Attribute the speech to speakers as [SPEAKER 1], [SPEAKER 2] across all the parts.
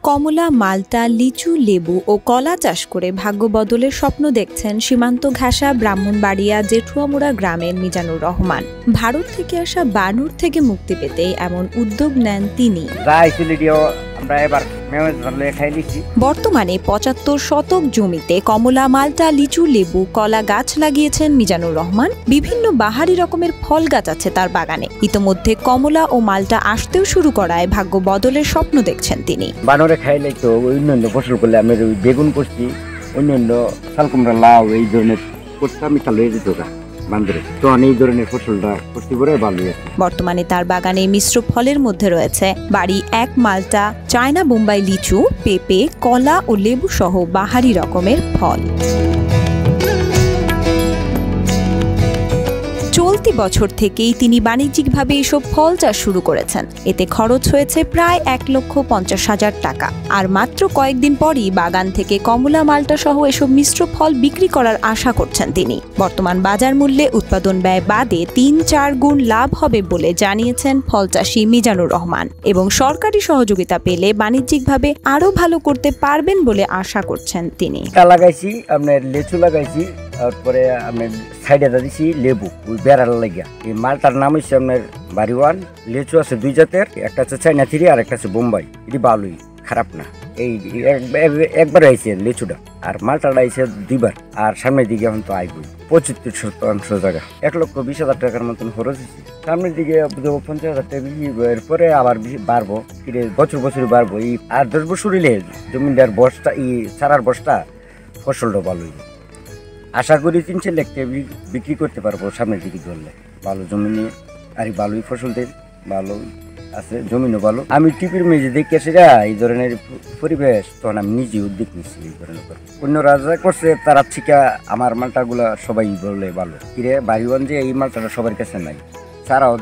[SPEAKER 1] কমলা, মাল্টা, লিচু, লেবু ও কলা চাষ করে ভাগ্য বদলের স্বপ্ন দেখছেন সীমান্ত ঘেঁষা ব্রাহ্মণবাড়িয়া জেঠুয়ামুড়া গ্রামের মিজানুর রহমান। ভারত থেকে আসা বানর থেকে মুক্তি পেতে এমন উদ্যোগ নেন তিনি। বর্তমানে ৭৫ শতক জমিতে কমলা, মাল্টা, লিচু, লেবু, কলা গাছ লাগিয়েছেন মিজানুর রহমান। বিভিন্ন বাহারি রকমের ফল গাছ আছে তার বাগানে। ইতোমধ্যে কমলা ও মাল্টা আসতেও শুরু করায় ভাগ্য বদলের স্বপ্ন দেখছেন তিনি।
[SPEAKER 2] বানরে খাইলে তো অন্যান্য ফসল করলে আমি বেগুন করছি, অন্যান্য শাল কুমড়া, লাউ এই ধরনের করতাম, চালু হয়ে যেত বান্দরে। তো এই ধরনের ফসলটা করতে পারে ভালো।
[SPEAKER 1] বর্তমানে তার বাগানে মিশ্র ফলের মধ্যে রয়েছে বাড়ি ১ মাল্টা, চায়না বোম্বাই লিচু, পেঁপে, কলা ও লেবু সহ বাহারি রকমের ফল। চলতি বছর থেকেই তিনি বাণিজ্যিকভাবে এসব ফল চাষ শুরু করেছেন। এতে খরচ হয়েছে প্রায় ১,৫০,০০০ টাকা। আর মাত্র কয়েকদিন পরই বাগান থেকে কমলা, মাল্টা সহ এসব মিশ্র ফল বিক্রি করার আশা করছেন তিনি। বর্তমান বাজার মূল্যে উৎপাদন ব্যয় বাদে ৩-৪ গুণ লাভ হবে বলে জানিয়েছেন ফল চাষী মিজানুর রহমান, এবং সরকারি সহযোগিতা পেলে বাণিজ্যিকভাবে আরো ভালো করতে পারবেন বলে আশা করছেন তিনি।
[SPEAKER 2] লাগাইছি আপনার লিচু লাগাইছি, তারপরে আপনার সাইডে দিয়েছি লেবু ওই বেড়ার লাগিয়া। এই মালটার নাম হচ্ছে আপনার বাড়িওয়ান। লিচু আছে ২ জাতের, একটা আছে চাইনা থ্রি আর একটা আছে বোম্বাই। এটি ভালোই, খারাপ না। এই একবার আইছে লিচুটা, আর মালটাটা আইছে ২বার। আর সামনের দিকে এখন তো আইবই ৭৫-৭০ জায়গা ১,২০,০০০ টাকার মতন খরচ হয়েছে। সামনের দিকে ৫০,০০০ টাকা এরপরে আবার বাড়বো, বছর বাড়বো। এই আর ১০ বছর হইলে জমিদার বস্তা চারার বস্তা ফসলটা ভালো হইবে। আশা করি ৩-৪ লাখ টাকা বিক্রি করতে পারবো সামনের দিকে ধরলে। ভালো জমি নিয়ে আর ভালোই ফসল দেয়, ভালো আছে, জমিনও ভালো। আমি টিভির মেঝে দেখে সেটা এই ধরনের পরিবেশ, তখন আমি নিজে উদ্যোগ নিচ্ছি এই ধরনের। অন্য রাজা করছে তারা ঠিকা আমার মালটাগুলা সবাই বলে ভালো। কিরে বাড়িগঞ্জে এই মালটাটা সবার কাছে নাই, তারাও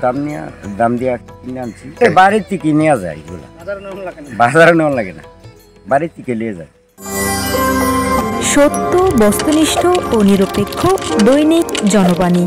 [SPEAKER 2] দাম দিয়া কিনে আনছি। বাড়ির থেকে নেওয়া যায়, এগুলো বাজারে নেওয়া লাগে না, বাড়ির থেকে নিয়ে যায়।
[SPEAKER 3] সত্য, বস্তুনিষ্ঠ ও নিরপেক্ষ দৈনিক জনবাণী।